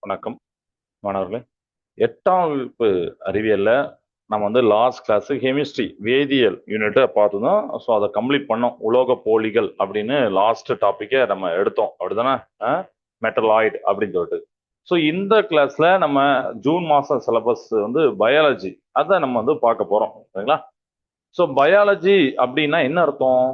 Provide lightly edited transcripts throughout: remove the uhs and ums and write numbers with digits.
வணக்கம் மாணவர்களே. 8ஆம் வகுப்பு அறிவியல்ல நம்ம லாஸ்ட் கிளாஸ் கெமிஸ்ட்ரி வேதியியல் யூனிட்டை பார்த்துதான். ஸோ அதை கம்ப்ளீட் பண்ணோம். உலோக போலிகள் அப்படின்னு லாஸ்ட் டாப்பிக்கை நம்ம எடுத்தோம், அப்படிதானே? மெட்டலாய்டு அப்படின்னு சொல்லிட்டு. ஸோ இந்த கிளாஸ்ல நம்ம ஜூன் மாசம் சிலபஸ் பயாலஜி அதை நம்ம பார்க்க போறோம், சரிங்களா? ஸோ பயாலஜி அப்படின்னா என்ன அர்த்தம்?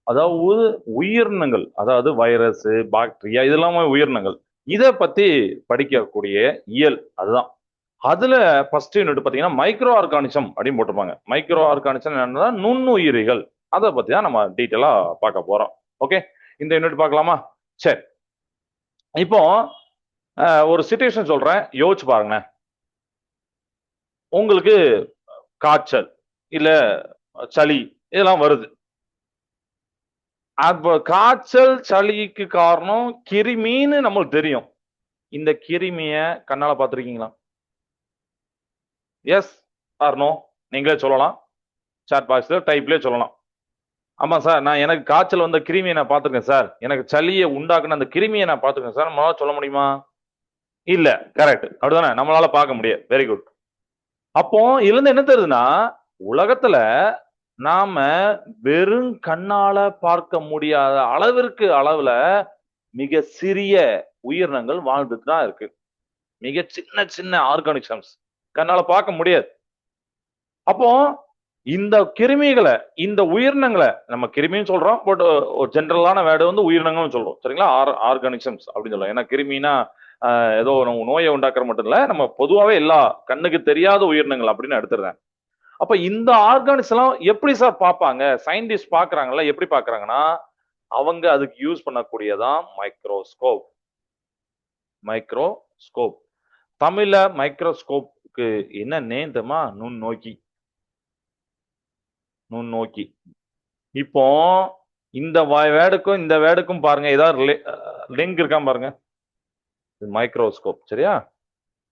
அதாவது உயிரினங்கள், அதாவது வைரஸ், பாக்டீரியா, இதெல்லாமே உயிரினங்கள். இதை பத்தி படிக்கக்கூடிய இயல் அதுதான். அதுல ஃபர்ஸ்ட் யூனிட் பாத்தீங்கன்னா மைக்ரோ ஆர்கானிசம் அப்படின்னு போட்டிருப்பாங்க. மைக்ரோ ஆர்கானிசம் என்னன்னா நுண்ணுயிரிகள். அதை பத்தி தான் நம்ம டீட்டெயிலா பார்க்க போறோம். ஓகே, இந்த யூனிட் பார்க்கலாமா? சரி, இப்போ ஒரு சிச்சுவேஷன் சொல்றேன், யோசிச்சு பாருங்க. உங்களுக்கு காய்ச்சல் இல்ல சளி இதெல்லாம் வருது. அப்ப காய்ச்சல் சளிக்கு காரணம் கிருமின்னு நம்மளுக்கு தெரியும். இந்த கிருமிய கண்ணால பார்த்திருக்கீங்களா? Yes or no? நீங்களே சொல்லலாம், சாட் பாக்ஸ்ல டைப்லயே சொல்லலாம். ஆமா சார், நான் எனக்கு காய்ச்சல் வந்த கிருமியை நான் பார்த்திருக்கேன் சார், எனக்கு சளியை உண்டாக்குன அந்த கிருமியை நான் பார்த்திருக்கேன் சார், நம்மளால சொல்ல முடியுமா? இல்ல. கரெக்ட், அப்படிதானே? நம்மளால பார்க்க முடியாது. Very good. அப்போ இதுல இருந்து என்ன தெரியுதுன்னா, உலகத்துல நாம வெறும் கண்ணால பார்க்க முடியாத அளவுல மிக சிறிய உயிரினங்கள் வாழ்ந்துட்டு தான் இருக்கு. மிக சின்ன சின்ன ஆர்கானிசம்ஸ் கண்ணால பார்க்க முடியாது. அப்போ இந்த கிருமிகளை, இந்த உயிரினங்களை நம்ம கிருமின்னு சொல்றோம், பட் ஒரு ஜென்ரலான வேர்டு உயிரினங்கள்னு சொல்றோம், சரிங்களா? ஆர்கானிசம்ஸ் அப்படின்னு சொல்லுவோம். ஏன்னா கிருமினா ஏதோ நோயை உண்டாக்குற மட்டும் இல்ல, நம்ம பொதுவாகவே எல்லா கண்ணுக்கு தெரியாத உயிரினங்கள் அப்படின்னு எடுத்துறேன். அப்ப இந்த ஆர்கானிக்ஸ் எல்லாம் எப்படி சார் பார்ப்பாங்க? சயின்டிஸ்ட் பாக்குறாங்கல்ல, எப்படி பாக்குறாங்கன்னா அவங்க அதுக்கு யூஸ் பண்ணக்கூடியதான் மைக்ரோஸ்கோப். மைக்ரோஸ்கோப் தமிழ்ல மைக்ரோஸ்கோப்க்கு என்ன நேம் தெரியுமா? நுண்ணோக்கி. நுண்ணோக்கி. இப்போ இந்த வேர்டுக்கும் இந்த வேர்டுக்கும் பாருங்க, ஏதாவது லிங்க் இருக்கா பாருங்க. மைக்ரோஸ்கோப், சரியா?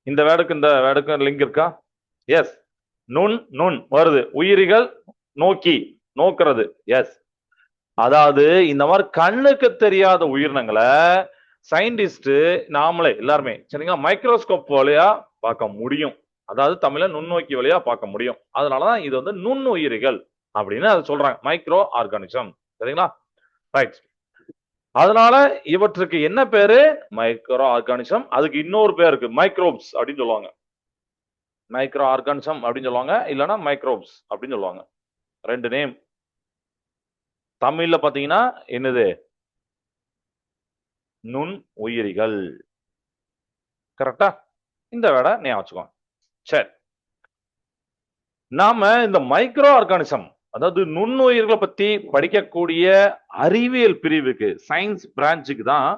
இந்த வேர்டுக்கு இந்த வேர்டுக்கும் லிங்க் இருக்கா? எஸ். நுண் நுண் வருது, உயிரிகள் நோக்கி, நோக்குறது. எஸ். அதாவது இந்த மாதிரி கண்ணுக்கு தெரியாத உயிரினங்களை சயின்டிஸ்ட் நாமளே எல்லாருமே, சரிங்களா, மைக்ரோஸ்கோப் வழியா பார்க்க முடியும். அதாவது தமிழ்ல நுண்ணோக்கி வழியா பார்க்க முடியும். அதனாலதான் இது நுண்ணுயிரிகள் அப்படின்னு அதை சொல்றாங்க, மைக்ரோ ஆர்கானிசம், சரிங்களா? ரைட். அதனால இவற்றுக்கு என்ன பேரு? Micro organism. அதுக்கு இன்னொரு பேர் இருக்கு, மைக்ரோப்ஸ் அப்படின்னு சொல்லுவாங்க. மைக்ரோ ஆர்கானிசம் அப்படின்னு சொல்லுவாங்க, இல்லைன்னா மைக்ரோப்ஸ் அப்படின்னு சொல்லுவாங்க. ரெண்டு நேம். தமிழ்ல பாத்தீங்கன்னா என்னது? நுண் உயிரிகள். கரெக்டா? இந்த வேட ஞாபகம் வச்சுக்கோங்க. சரி, நாம இந்த மைக்ரோ ஆர்கானிசம், அதாவது நுண்ணுயிர்களை பத்தி படிக்கக்கூடிய அறிவியல் பிரிவுக்கு, சயின்ஸ் பிரான்ச்சுக்கு தான்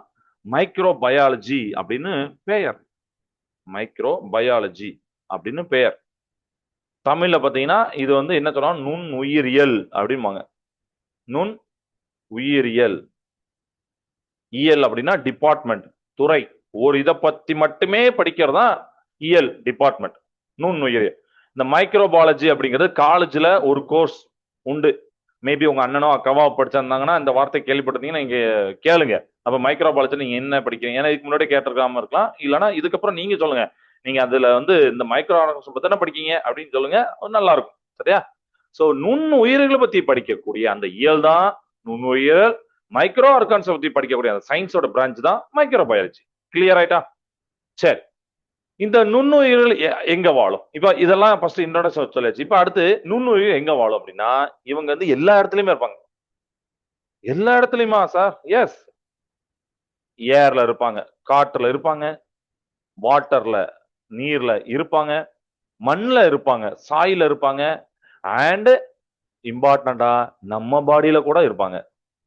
மைக்ரோ பயாலஜி அப்படின்னு பெயர். மைக்ரோ பயாலஜி அப்படின்னு பெயர். தமிழ்ல பாத்தீங்கன்னா இது என்ன சொல்றாங்க? நுண் உயிரியல் அப்படிம்பாங்க. நுண் உயிரியல். இயல் அப்படின்னா டிபார்ட்மெண்ட், துறை. ஒரு இதை பத்தி மட்டுமே படிக்கிறதா இயல், டிபார்ட்மெண்ட். நுண்ணுயிரியல். இந்த மைக்ரோபாலஜி அப்படிங்கிறது காலேஜ்ல ஒரு கோர்ஸ் உண்டு. மேபி உங்க அண்ணனோ அக்காவோ படிச்சிருந்தாங்கன்னா இந்த வார்த்தை கேள்விப்பட்டிருந்தீங்கன்னா நீங்க கேளுங்க. அப்ப மைக்ரோபாலஜி நீங்க என்ன படிக்கிறீங்க? ஏன்னா இதுக்கு முன்னாடி கேட்டிருக்காம இருக்கலாம், இல்லைன்னா இதுக்கப்புறம் நீங்க சொல்லுங்க, நீங்க அதுல இந்த மைக்ரோ ஆர்கானிசம் பத்தி என்ன படிக்கீங்க அப்படின்னு சொல்லுங்க, நல்லா இருக்கும், சரியா? சோ நுண் உயிர்களை பத்தி படிக்கக்கூடிய அந்த இயல் தான் நுண்ணுயிரியல். மைக்ரோ ஆர்கானிசம் பத்தி படிக்கக்கூடிய அந்த சயின்ஸோட பிரான்ச் தான் மைக்ரோ பயாலஜி. கிளியர் ஆயிட்டா? சரி, இந்த நுண்ணுயிர்கள் எங்க வாழும்? இப்ப இதெல்லாம் ஃபர்ஸ்ட் இன்ட்ரோடக்ஷன் சொல்லியாச்சு. இப்ப அடுத்து நுண்ணுயிர்கள் எங்க வாழும் அப்படின்னா, இவங்க எல்லா இடத்துலயுமே இருப்பாங்க. எல்லா இடத்துலயுமா சார்? எஸ். ஏர்ல இருப்பாங்க, காற்றுல இருப்பாங்க, வாட்டர்ல, நீர்ல இருப்பாங்க, மண்ல இருப்பாங்க, சாயில இருப்பாங்க, அண்ட் இம்பார்ட்டண்டா நம்ம பாடியில கூட இருப்பாங்க.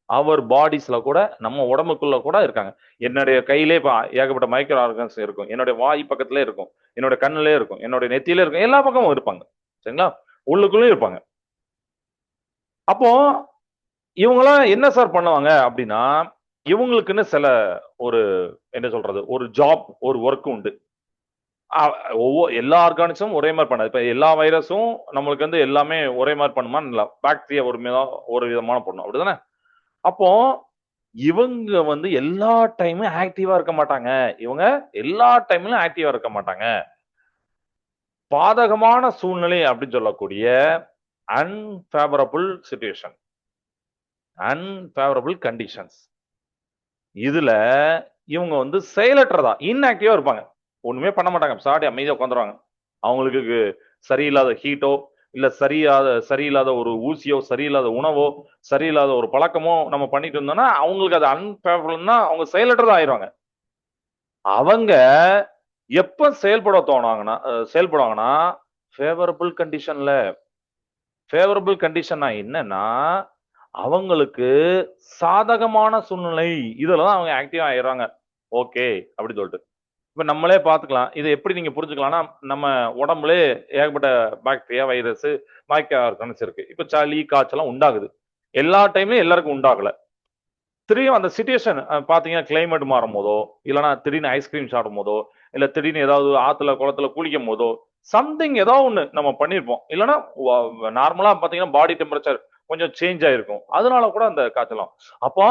அவர் பாடிஸ்ல கூட, நம்ம உடம்புக்குள்ள கூட இருக்காங்க. என்னுடைய கையிலே ஏகப்பட்ட மைக்ரோ ஆர்கன்ஸ் இருக்கும், என்னுடைய வாய் பக்கத்திலே இருக்கும், என்னோட கண்ணுலே இருக்கும், என்னுடைய நெத்தியிலே இருக்கும், எல்லா பக்கமும் இருப்பாங்க, சரிங்களா? உள்ளுக்குள்ளேயும் இருப்பாங்க. அப்போ இவங்கெல்லாம் என்ன சார் பண்ணுவாங்க அப்படின்னா, இவங்களுக்குன்னு சில ஒரு என்ன சொல்றது, ஒரு ஜாப், ஒரு ஒர்க் உண்டு. எல்லா ஆர்கானிசமும் ஒரே மாதிரி பண்ணாது. இப்ப எல்லா வைரஸும் நம்மளுக்கு எல்லாமே ஒரே மாதிரி பண்ணுமான்னு இல்ல. பாக்டீரியா ஒரு விதமான பண்ணும், அப்படிதானே? அப்போ இவங்க வந்து எல்லா டைமும் ஆக்டிவா இருக்க மாட்டாங்க. இவங்க எல்லா டைம்லயும் ஆக்டிவா இருக்க மாட்டாங்க. பாதகமான சூழ்நிலை அப்படின்னு சொல்லக்கூடிய அன்பேவரபிள் சிச்சுவேஷன், அன்பேவரபிள் கண்டிஷன்ஸ். இதுல இவங்க வந்து செயலற்றதா, இன்ஆக்டிவா இருப்பாங்க. ஒண்ணுமே பண்ண மாட்டாங்க. சாடி அமைதியா உட்காந்துருவாங்க. அவங்களுக்கு சரியில்லாத ஹீட்டோ, இல்ல சரியில்லாத ஒரு ஊசியோ, சரியில்லாத உணவோ, சரியில்லாத ஒரு பழக்கமோ நம்ம பண்ணிட்டு இருந்தோம்னா, அவங்களுக்கு அது அன்பேவரபிள்னா அவங்க செயலற்றதா ஆயிருவாங்க. அவங்க எப்ப செயல்படுவாங்கன்னா ஃபேவரபிள் கண்டிஷன்ல. ஃபேவரபிள் கண்டிஷன்னா என்னன்னா, அவங்களுக்கு சாதகமான சூழ்நிலை இதுல தான் அவங்க ஆக்டிவா ஆயிடுறாங்க. ஓகே அப்படின்னு சொல்லிட்டு. இப்ப நம்மளே பார்த்துக்கலாம். இதை எப்படி நீங்க புரிஞ்சுக்கலாம்னா, நம்ம உடம்புலே ஏகப்பட்ட பாக்டீரியா, வைரஸ், மைக்ரோ ஆர்கானிஸ் இருக்கு. இப்ப சளி, காய்ச்சலாம் உண்டாகுது. எல்லா டைம்லயும் எல்லாருக்கும் உண்டாகல. திடீர்னு அந்த சிச்சுவேஷன் பாத்தீங்கன்னா கிளைமேட் மாறும் போதோ, இல்லைன்னா திடீர்னு ஐஸ்கிரீம் சாப்பிடும் போதோ, இல்ல திடீர்னு ஏதாவது ஆத்துல குளத்துல குளிக்கும் போதோ, சம்திங் ஏதோ ஒண்ணு நம்ம பண்ணிருப்போம். இல்லைன்னா நார்மலா பாத்தீங்கன்னா பாடி டெம்பரேச்சர் கொஞ்சம் சேஞ்ச் ஆயிருக்கும். அதனால கூட அந்த காய்ச்சலாம். அப்போ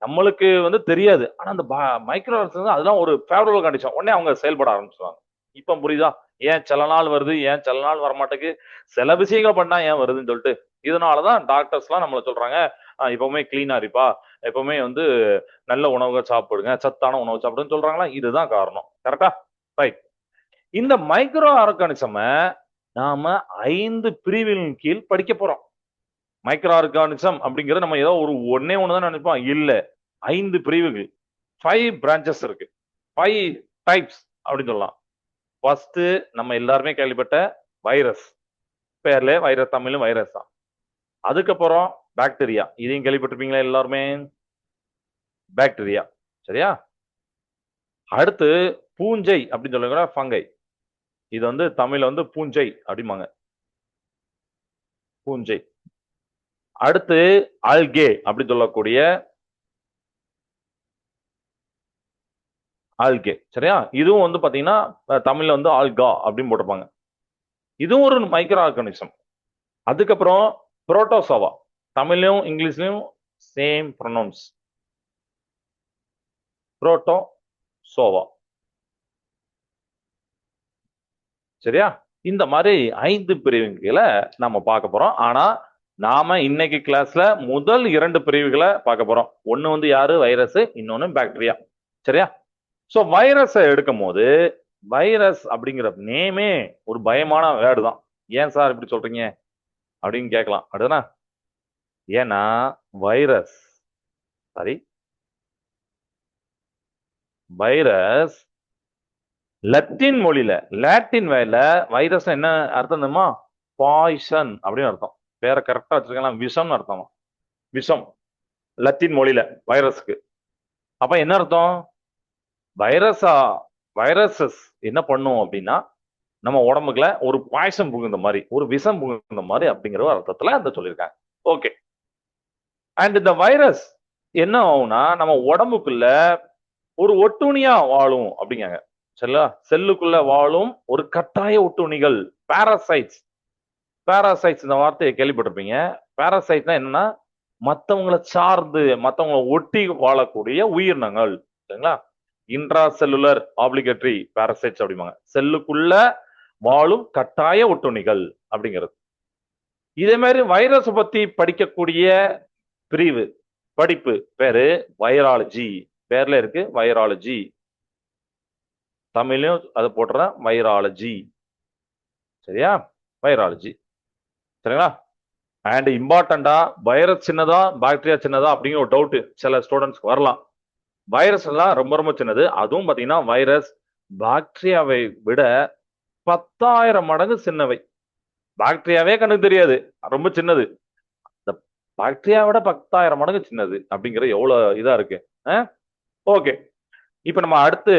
நம்மளுக்கு வந்து தெரியாது. ஆனா அந்த மைக்ரோ அதெல்லாம் ஒரு ஃபேவரபிள் கண்டிஷன். உடனே அவங்க செயல்பட ஆரம்பிச்சுருவாங்க. இப்ப புரியுதா? ஏன் சில நாள் வருது, ஏன் சில நாள் வரமாட்டேங்குது, சில விஷயங்கள் பண்ணா ஏன் வருதுன்னு சொல்லிட்டு. இதனாலதான் டாக்டர்ஸ்லாம் நம்மள சொல்றாங்க, எப்பவுமே கிளீனா இருப்பா, எப்பவுமே வந்து நல்ல உணவுகள் சாப்பிடுங்க, சத்தான உணவு சாப்பிடுன்னு சொல்றாங்களா? இதுதான் காரணம். கரெக்டா? ரைட். இந்த மைக்ரோ ஆர்கானிசம நாம 5 பிரிவின் கீழ் படிக்க போறோம். மைக்ரோ ஆர்கானிசம் அப்படிங்கிறது நம்ம ஏதோ ஒரு ஒண்ணே ஒண்ணு தான் நினைப்போம். இல்ல. 5 பிரிவுகள். 5 பிரான்ச்சஸ் இருக்கு. 5 டைப்ஸ் அப்படின்னு சொல்லலாம். ஃபர்ஸ்ட் நம்ம எல்லாருமே கேள்விப்பட்ட வைரஸ். பேர்ல வைரஸ், தமிழும் வைரஸ் தான். அதுக்கப்புறம் பாக்டீரியா. இதையும் கேள்விப்பட்டிருப்பீங்களா எல்லாருமே? பாக்டீரியா. சரியா? அடுத்து பூஞ்சை அப்படின்னு சொல்லுங்க, ஃபங்கை. இது வந்து தமிழ்ல வந்து பூஞ்சை அப்படிம்பாங்க. பூஞ்சை. அடுத்து ஆல்கே அப்படின்னு சொல்லக்கூடிய ஆல்கே. சரியா? இதுவும் வந்து பாத்தீங்கன்னா தமிழ்ல வந்து ஆல்கா அப்படின்னு போட்டிருப்பாங்க. இதுவும் ஒரு மைக்ரோ ஆர்கானிசம். அதுக்கப்புறம் புரோட்டோசோவா. தமிழ்லயும் இங்கிலீஷ்லயும் சேம் ப்ரொனவுன்ஸ். புரோட்டோசோவா. சரியா? இந்த மாதிரி 5 பிரிவுகளை நம்ம பார்க்க போறோம். ஆனா நாம இன்னைக்கு கிளாஸ்ல முதல் 2 பிரிவுகளை பார்க்க போறோம். ஒண்ணு வந்து யாரு? வைரஸ், இன்னொன்னு பாக்டீரியா. சரியா? சோ வைரஸை எடுக்கும் போது வைரஸ் அப்படிங்கிற நேமே ஒரு பயமான வேர்டு தான். ஏன் சார் இப்படி சொல்றீங்க அப்படின்னு கேட்கலாம். அப்படிதானே? ஏன்னா வைரஸ் சாரி வைரஸ் லத்தீன் மொழியில லாட்டின் வேல வைரஸ் என்ன அர்த்தம் தெரியுமா? பாய்சன் அப்படின்னு அர்த்தம். பேரை கரெக்டா வச்சிருக்கலாம். விஷம்னு அர்த்தம். விஷம் லத்தீன் மொழியில வைரஸ்க்கு. அப்ப என்ன அர்த்தம்? வைரஸா வைரஸஸ் என்ன பண்ணும் அப்படின்னா நம்ம உடம்புக்குள்ள ஒரு பாய்சன் புகுந்த மாதிரி, ஒரு விஷம் புகுந்த மாதிரி அப்படிங்கிற ஒரு அர்த்தத்துல அந்த சொல்லியிருக்காங்க. ஓகே. அண்ட் இந்த வைரஸ் என்ன ஆகும்னா நம்ம உடம்புக்குள்ள ஒரு ஒட்டுண்ணியா வாழும் அப்படிங்காங்க. சரிங்களா? செல்லுக்குள்ள வாழும் ஒரு கட்டாய ஒட்டுண்ணிகள், பாராசைட்ஸ். பாராசைட்ஸ் இந்த வார்த்தையை கேள்விப்பட்டிருப்பீங்க. பாராசைட்னா என்னன்னா மத்தவங்களை சார்ந்து, மத்தவங்களை ஒட்டி வாழக்கூடிய உயிரினங்கள். சரிங்களா? இன்ட்ரா செல்லுலர் ஆப்ளிகேட்டரி பாராசைட்ஸ் அப்படிம்பாங்க. செல்லுக்குள்ள வாழும் கட்டாய ஒட்டுண்ணிகள் அப்படிங்கிறது. இதே மாதிரி வைரஸ் பத்தி படிக்கக்கூடிய பிரிவு படிப்பு பேரு வைராலஜி. பேர்ல இருக்கு வைராலஜி. தமிழ்லயும் அதை போட்டுறேன் வைராலஜி. சரியா? வைராலஜி. சரிங்களா? அண்ட் இம்பார்ட்டண்டா வைரஸ் சின்னதா பாக்டீரியா சின்னதா அப்படிங்கிற ஒரு டவுட் சில ஸ்டூடெண்ட்ஸ்க்கு வரலாம். வைரஸ் எல்லாம் ரொம்ப ரொம்ப சின்னது. அதுவும் பாத்தீங்கன்னா வைரஸ் பாக்டீரியாவை விட 10,000 மடங்கு சின்னவை. பாக்டீரியாவே கண்ணுக்கு தெரியாது, ரொம்ப சின்னது. இந்த பாக்டீரியா விட 10,000 மடங்கு சின்னது அப்படிங்கிற எவ்வளவு இதா இருக்கு. ஓகே. இப்ப நம்ம அடுத்து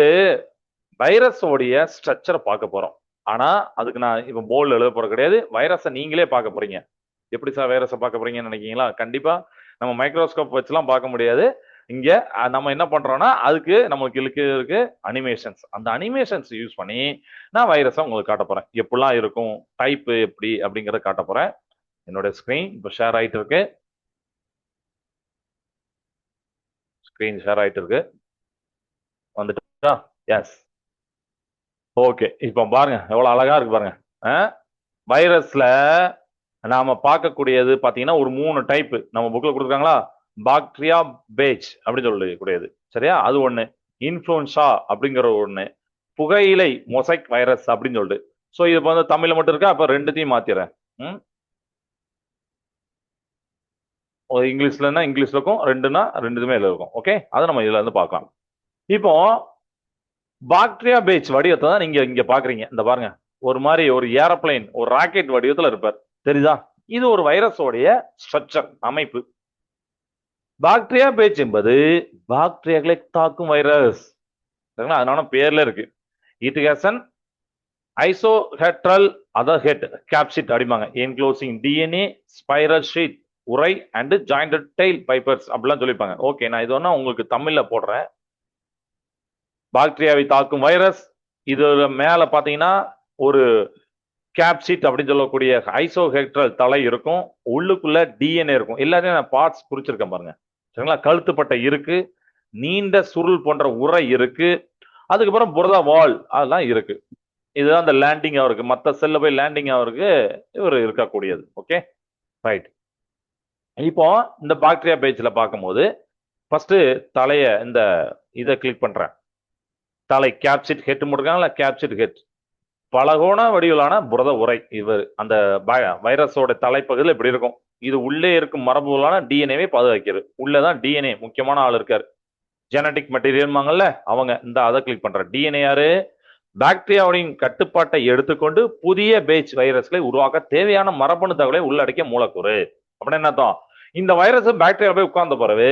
வைரஸோடைய ஸ்ட்ரக்சரை பார்க்க போறோம். ஆனா அதுக்கு நான் இப்ப போர்டில் எழுத போறது கிடையாது. வைரஸை நீங்களே பார்க்க போறீங்க. எப்படி சார் வைரஸை பார்க்க போறீங்கன்னு நினைக்கிறீங்களா? கண்டிப்பா நம்ம மைக்ரோஸ்கோப் வச்சுலாம் பார்க்க முடியாது. இங்க நம்ம என்ன பண்றோம்னா அதுக்கு நம்மளுக்கு இருக்கு அனிமேஷன்ஸ். அந்த அனிமேஷன்ஸ் யூஸ் பண்ணி நான் வைரஸை உங்களுக்கு காட்ட போறேன். எப்படிலாம் இருக்கும், டைப் எப்படி அப்படிங்கறத காட்ட போறேன். என்னோட ஸ்கிரீன் இப்ப ஷேர் ஆயிட்டு இருக்கு. ஸ்கிரீன் ஷேர் ஆயிட்டு இருக்கு. வந்துட்டா? எஸ். ஓகே, இப்போ பாருங்க எவ்வளவு அழகா இருக்கு பாருங்க. வைரஸ்ல நாம பார்க்கக்கூடியது பாத்தீங்கன்னா ஒரு 3 டைப் நம்ம புக்ல கொடுத்துருக்காங்களா. பாக்டீரியா பேஜ் அப்படின்னு சொல்லக்கூடியது, சரியா? அது ஒண்ணு. இன்ஃப்ளூன்சா அப்படிங்கிற ஒண்ணு. புகையிலை மொசைக் வைரஸ் அப்படின்னு சொல்லிட்டு. ஸோ இது வந்து தமிழ்ல மட்டும் இருக்கா, அப்ப ரெண்டுத்தையும் மாத்திடுறேன். இங்கிலீஷ்லன்னா இங்கிலீஷ்ல இருக்கும், ரெண்டுனா ரெண்டுமே இதுல இருக்கும். ஓகே, அதை நம்ம இதுல இருந்து பார்க்கலாம். இப்போ பாக்டீரியா பேஜ் வடிவத்தை தான் நீங்க இங்க பாக்குறீங்க. இந்த பாருங்க, ஒரு மாதிரி ஒரு ஏரோப்ளைன், ஒரு ராக்கெட் வடிவத்துல இருப்பார், தெரியுதா? இது ஒரு வைரஸோடைய ஸ்ட்ரக்சர், அமைப்பு. பாக்டீரியா பேஜ் என்பது பாக்டீரியாக்களை தாக்கும் வைரஸ், அதனால பேர்ல இருக்கு. It has an icosahedral other head capsid அப்படிம்பாங்க, என்க்ளோசிங் டிஎன்ஏ ஸ்பைரல் ஷீட் உரை அண்ட் ஜாயிண்டட் டெயில் பைப்பர்ஸ் அப்படிலாம் சொல்லியிருப்பாங்க. ஓகே, நான் இது ஒன்றா உங்களுக்கு தமிழ்ல போடுறேன். பாக்டீரியாவை தாக்கும் வைரஸ். இது மேல பாத்தீங்கன்னா ஒரு கேப்சிட் அப்படின்னு சொல்லக்கூடிய ஐசோஹெட்ரல் தலை இருக்கும், உள்ளுக்குள்ள டிஎன்ஏ இருக்கும். எல்லாத்தையும் நான் பார்ட்ஸ் குறிச்சிருக்கேன் பாருங்க, சரிங்களா? கழுத்துப்பட்டை இருக்கு, நீண்ட சுருள் போன்ற உரை இருக்கு, அதுக்கப்புறம் புரத வால் அதெல்லாம் இருக்கு. இதுதான் அந்த லேண்டிங் அவருக்கு, மற்ற செல்ல போய் லேண்டிங் அவருக்கு இவர் இருக்கக்கூடியது. Okay, right. இப்போ இந்த பாக்டீரியா பேஜ்ல பார்க்கும்போது ஃபர்ஸ்ட் தலைய இந்த இதை கிளிக் பண்றேன். தலை கேப்சிட் ஹெட் முடிருக்காங்களா, கேப்சிட் ஹெட் பலகோண வடிவிலான புரத உரை. இவர் அந்த வைரஸோட தலைப்பகுதியில் இப்படி இருக்கும். இது உள்ளே இருக்கும் மரபுகளான டிஎன்ஏவை பாதுகாக்கிறது. உள்ளதான் டிஎன்ஏ முக்கியமான ஆள் இருக்காரு, ஜெனடிக் மெட்டீரியல்மாங்கல்ல அவங்க. இந்த அதை கிளிக் பண்ற டிஎன்ஏ யாரு? பாக்டீரியாவின் கட்டுப்பாட்டை எடுத்துக்கொண்டு புதிய பேஜ் வைரஸ்களை உருவாக்க தேவையான மரபணு தகவலை உள்ளடக்கிய மூலக்கூறு. அப்படின்னு என்ன அர்த்தம்? இந்த வைரஸ் பாக்டீரியா போய் உட்கார்ந்த பிறகு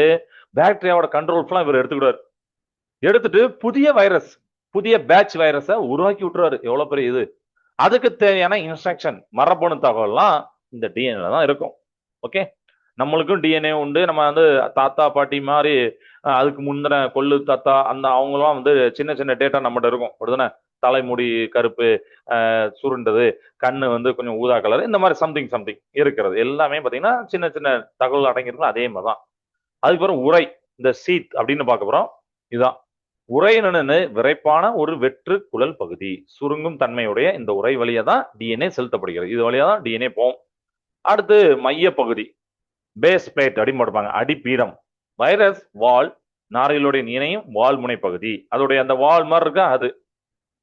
பாக்டீரியாவோட கண்ட்ரோல் ஃபுல்லா இவர் எடுத்துக்கிட்டாரு. எடுத்துட்டு புதிய வைரஸ், புதிய பேட்ச் வைரஸை உருவாக்கி விட்டுறாரு. எவ்வளவு பெரிய இது! அதுக்கு தேவையான இன்ஸ்ட்ரக்ஷன், மரபணு தகவல்லாம் இந்த டிஎன்ஏ தான் இருக்கும். ஓகே, நம்மளுக்கும் டிஎன்ஏ உண்டு. நம்ம வந்து தாத்தா பாட்டி மாதிரி அதுக்கு முந்தின கொள்ளு தாத்தா அந்த அவங்களாம் வந்து சின்ன சின்ன டேட்டா நம்மகிட்ட இருக்கும், அப்படிதானே? தலைமுடி கருப்பு, சுருண்டது, கண்ணு வந்து கொஞ்சம் ஊதா கலர், இந்த மாதிரி சம்திங் சம்திங் இருக்கிறது எல்லாமே பார்த்தீங்கன்னா சின்ன சின்ன தகவல் அடங்கியிருக்கும். அதே மாதிரி தான். அதுக்கப்புறம் உரை, இந்த சீத் அப்படின்னு பார்க்க போறோம். இதுதான் உரை. விரைப்பான ஒரு வெற்று குழல் பகுதி, சுருங்கும் தன்மையுடைய இந்த உரை வழியா தான் டிஎன்ஏ செலுத்தப்படுகிறது. இது வழியா தான் டிஎன்ஏ போகும். அடுத்து மைய பகுதி, பேஸ் பிளேட் அப்படின்னு போட்டிருப்பாங்க, அடிப்பீடம். வைரஸ் வால், நாரைகளுடைய இணையும் வால் முனை பகுதி, அதோடைய அந்த வால் மாதிரி இருக்கா அது.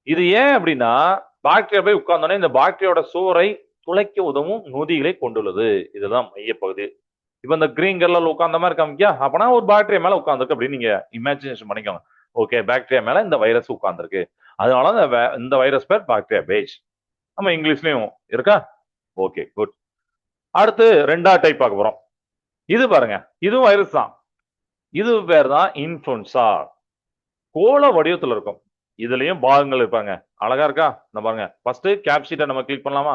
இது ஏன் அப்படின்னா பாக்டீரியா போய் உட்கார்ந்தோடனே இந்த பாக்டீரியாவோட சோரை துளைக்க உதவும் நொதிகளை கொண்டுள்ளது. இதுதான் மையப்பகுதி. இப்ப இந்த கிரீன் கலர்ல உட்கார்ந்த மாதிரி காமிக்கா, அப்பனா ஒரு பாக்டீரியா மேல உட்கார்ந்துருக்கு அப்படின்னு நீங்க இமேஜினேஷன் பண்ணிக்கோங்க. ஓகே, பாக்டீரியா மேல இந்த வைரஸ் உட்கார்ந்துருக்கு, அதனால இந்த வைரஸ் பேர் பாக்டீரியா பேஜ். நம்ம இங்கிலீஷ்லயும் இருக்கா? Okay, good. அடுத்து ரெண்டாவது டைப் பார்க்க போறோம். இது பாருங்க, இதுவும் வைரஸ் தான். இது பேர் தான் இன்ஃப்ளூன்சா. கோள வடிவத்தில் இருக்கும். இதுலயும் பாகங்கள் இருப்பாங்க. அழகா இருக்கா? இந்த பாருங்க, ஃபர்ஸ்ட் கேப்சிட்டை நம்ம கிளிக் பண்ணலாமா?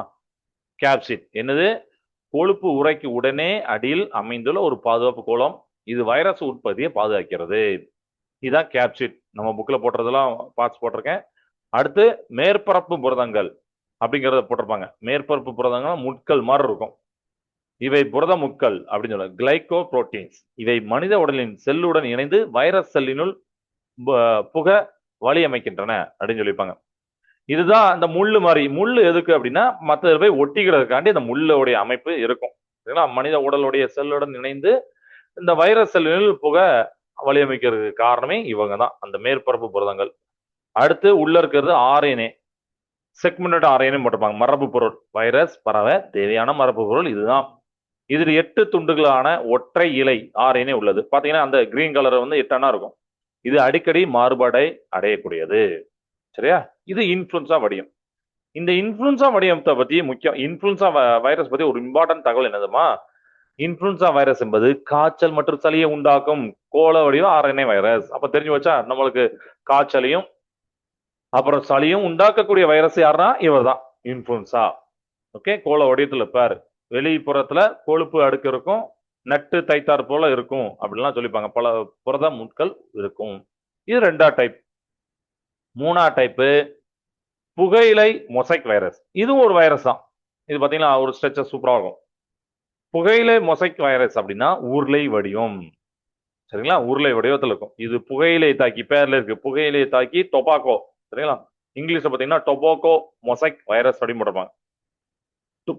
கேப்சிட் என்னது? கொழுப்பு உரைக்கு உடனே அடியில் அமைந்துள்ள ஒரு பாதுகாப்பு கோளம். இது வைரஸ் உற்பத்தியை பாதுகாக்கிறது. இதுதான் கேப்சிட். நம்ம புக்ல போட்டுறதெல்லாம் பார்ட்ஸ் போட்டிருக்கேன். அடுத்து மேற்பரப்பு புரதங்கள் அப்படிங்கறத போட்டிருப்பாங்க. மேற்பரப்பு புரதங்கள் முட்கள் மாதிரி இருக்கும். இவை புரத முட்கள் அப்படின்னு சொல்ல, கிளைகோ புரோட்டீன்ஸ். இவை மனித உடலின் செல்லுடன் இணைந்து வைரஸ் செல்லினுள் புக வழி அமைக்கின்றன அப்படின்னு சொல்லியிருப்பாங்க. இதுதான் அந்த முள்ளு மாதிரி. முள்ளு எதுக்கு அப்படின்னா மற்ற போய் ஒட்டிக்கிறதுக்காண்டி அந்த முள்ளுடைய அமைப்பு இருக்கும். மனித உடலுடைய செல்லுடன் இணைந்து இந்த வைரஸ் செல்லினுள் புக வழியமைக்கிறதுக்கு காரணமே இவங்க தான், அந்த மேற்பரப்பு புரதங்கள். அடுத்து உள்ள இருக்கிறது ஆர்என்ஏ, செக்மெண்டட் ஆர்என்ஏ போட்டிருப்பாங்க, மரபு பொருள். வைரஸ் பரவ தேவையான மரபு பொருள் இதுதான். இதில் 8 துண்டுகளான ஒற்றை இலை ஆர்என்ஏ உள்ளது. பாத்தீங்கன்னா அந்த கிரீன் கலர் வந்து 8 இருக்கும். இது அடிக்கடி மாறுபாடை அடையக்கூடியது, சரியா? இது இன்ஃப்ளூன்சா வடிவம். இந்த இன்ஃப்ளூன்சா வடிவத்தை பத்தி முக்கியம், இன்ஃப்ளூன்சா வைரஸ் பத்தி ஒரு இம்பார்ட்டன்ட் தகவல் என்னதுமா? இன்ஃப்ளூன்சா வைரஸ் என்பது காய்ச்சல் மற்றும் சளியை உண்டாக்கும் கோள வடிவ ஆர்என்ஏ வைரஸ். அப்ப தெரிஞ்சு வச்சா நம்மளுக்கு காய்ச்சலையும் அப்புறம் சளியும் உண்டாக்கக்கூடிய வைரஸ் யாருன்னா இவர் தான், இன்ஃப்ளூன்சா. ஓகே, கோள வடிவத்தில் இருப்பார். வெளிப்புறத்துல கொழுப்பு அடுக்கு இருக்கும், நட்டு தைத்தார் போல இருக்கும் அப்படின்லாம் சொல்லிப்பாங்க. பல புரத முட்கள் இருக்கும். இது ரெண்டாவது டைப். மூணாவது டைப்பு புகையிலை மொசைக் வைரஸ். இதுவும் ஒரு வைரஸ் தான். இது பாத்தீங்கன்னா ஒரு ஸ்ட்ரெச்சர் சூப்பரா இருக்கும். புகையிலை மொசைக் வைரஸ் அப்படின்னா உருளை வடிவம். சரிங்களா? உருளை வடிவத்தில் இருக்கும். இது புகையிலை தாக்கி பேர்ல இருக்கு, புகையிலை தாக்கி டொபாக்கோ. சரிங்களா? இங்கிலீஷ்ல பாத்தீங்கன்னா டொபாக்கோ மொசைக் வைரஸ் அப்படின்னு போட்டிருப்பாங்க.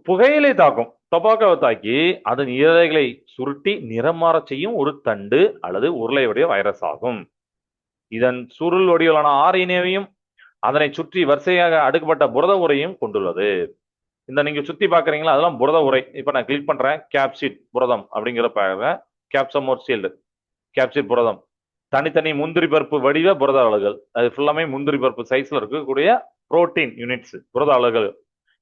புகையிலை தாக்கும் டொபாக்கோவை தாக்கி அதன் இலைகளை சுருட்டி நிறம் மாறச் செய்யும் ஒரு தண்டு அல்லது உருளை வடிவ வைரஸ் ஆகும். இதன் சுருள் வடிவிலான ஆர்என்ஏவையும் அதனை சுற்றி வரிசையாக அடுக்கப்பட்ட புரத உரையும் கொண்டுள்ளது. இந்த நீங்க சுத்தி பாக்குறீங்களா, அதெல்லாம் புரத உரை. இப்ப நான் கிளிக் பண்றேன், கேப்சிட் புரதம் அப்படிங்கிற பாருங்க, கேப்சமோர் ஷீல்டு, கேப்சிட் புரதம். தனித்தனி முந்திரி பருப்பு வடிவ புரத அலகுகள். அது ஃபுல்லாமே முந்திரி பருப்பு சைஸ்ல இருக்கக்கூடிய புரோட்டீன் யூனிட்ஸ், புரத அலகுகள்.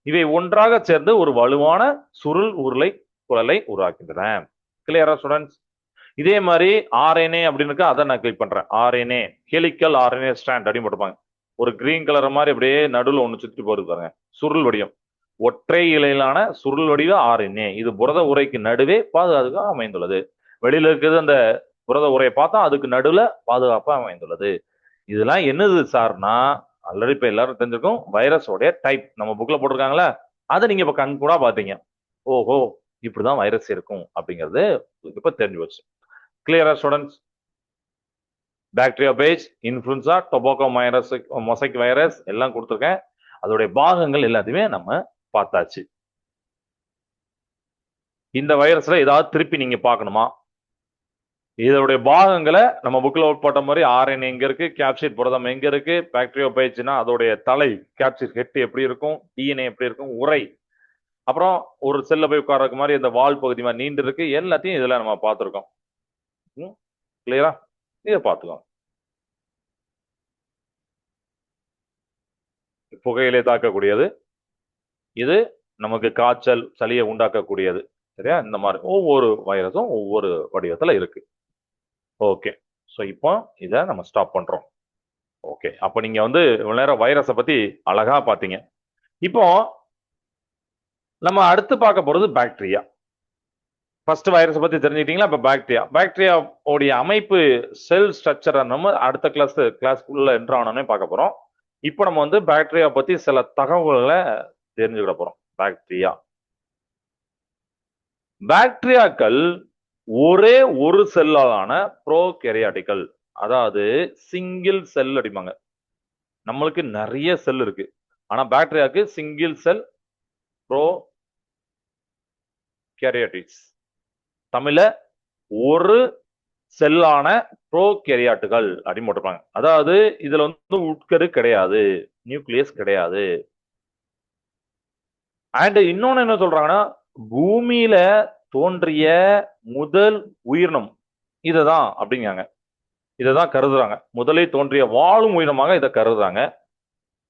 இவை ஒன்றாக சேர்ந்து ஒரு வலுவான சுருள் உருளை குழலை உருவாக்கின்றன. கிளியரா ஸ்டூடெண்ட்ஸ்? இதே மாதிரி ஆர்என்ஏ அப்படின்னு இருக்கு, அதை நான் கிளிக் பண்றேன். ஆர்என்ஏ ஹெலிக்கல் ஆர்என்ஏ ஸ்ட்ராண்ட் அப்படின்னு போட்டுப்பாங்க. ஒரு கிரீன் கலர் மாதிரி அப்படியே நடுவில் ஒன்று சுற்றி போறது பாருங்க, சுருள் வடிவம். ஒற்றை இலையிலான சுருள் வடிவ ஆர்என்ஏ. இது புரத உரைக்கு நடுவே பாதுகாப்பாக அமைந்துள்ளது. வெளியில இருக்கிறது அந்த புரத உரையை பார்த்தா அதுக்கு நடுவுல பாதுகாப்பாக அமைந்துள்ளது. இதெல்லாம் என்னது சார்னா, ஆல்ரெடி இப்ப எல்லாரும் தெரிஞ்சிருக்கும், வைரஸோடைய டைப் நம்ம புக்ல போட்டிருக்காங்களா, அதை நீங்க இப்ப கண் கூட பாத்தீங்க. ஓஹோ, இப்படிதான் வைரஸ் இருக்கும் அப்படிங்கிறது இப்ப தெரிஞ்சு போச்சு. கிளியரா students? Bacteria page, influenza, tobacco virus, mosaic virus எல்லாம் கொடுத்துருக்கேன். அதோடைய பாகங்கள் எல்லாத்தையுமே நம்ம பார்த்தாச்சு. இந்த வைரஸ்ல ஏதாவது திருப்பி நீங்க பார்க்கணுமா? இதோடைய பாகங்களை நம்ம புக்ல போட்ட மாதிரி ஆர்என்ஏ எங்க இருக்கு, கேப்சிட் புரதம் எங்க இருக்கு, பாக்டீரியா பேஜ்னா அதோடைய தலை கேப்சிட் ஹெட் எப்படி இருக்கும், டிஎன்ஏ எப்படி இருக்கும், உரை, அப்புறம் ஒரு செல்ல போய் உட்கார்றதுக்கு மாதிரி இந்த வால் பகுதி மாதிரி நீண்டு இருக்கு, எல்லாத்தையும் இதுல நம்ம பார்த்துருக்கோம். கிளியரா? இதை பார்த்துக்கோங்க. புகையிலை தாக்கக்கூடியது, இது நமக்கு காய்ச்சல் சளியை உண்டாக்கக்கூடியது. சரியா? இந்த மாதிரி ஒவ்வொரு வைரஸும் ஒவ்வொரு வடிவத்துல இருக்கு. ஓகே, ஸோ இப்போ இதை நம்ம ஸ்டாப் பண்றோம். ஓகே, அப்போ நீங்க வந்து இவ்வளவு நேரம் வைரஸை பத்தி அழகா பார்த்தீங்க. இப்போ நம்ம அடுத்து பார்க்க போறது பாக்டீரியா. ஃபர்ஸ்ட் வைரஸை பத்தி தெரிஞ்சுக்கிட்டீங்களா? இப்போ பாக்டீரியா. பாக்டீரியாவுடைய அமைப்பு, செல் ஸ்ட்ரக்சரை நம்ம அடுத்த கிளாஸ்க்குள்ள என்ட்ரானே பார்க்க போறோம். இப்போ நம்ம வந்து பாக்டீரியா பத்தி சில தகவல்களை தெரிஞ்சுக்கிட போறோம். பாக்டீரியா, பாக்டீரியாக்கள் ஒரே ஒரு செல்லாலான ப்ரோகேரியாட்டிகள், அதாவது சிங்கிள் செல் அடிப்பாங்க. நம்மளுக்கு நிறைய செல் இருக்கு, ஆனா பாக்டீரியாவுக்கு சிங்கிள் செல் ப்ரோகேரியாட்டிக்ஸ். தமிழ்ல ஒரு செல்லான ப்ரோகேரியாட்டுகள் அப்படின்னு போட்டிருப்பாங்க. அதாவது இதுல வந்து உட்கரு கிடையாது, நியூக்ளியஸ் கிடையாது. அண்ட் இன்னொன்னு என்ன சொல்றாங்கன்னா, பூமியில தோன்றிய முதல் உயிரினம் இதுதான் அப்படிங்காங்க. இதைதான் கருதுறாங்க, முதலில் தோன்றிய வாழும் உயிரினமாக இதை கருதுறாங்க.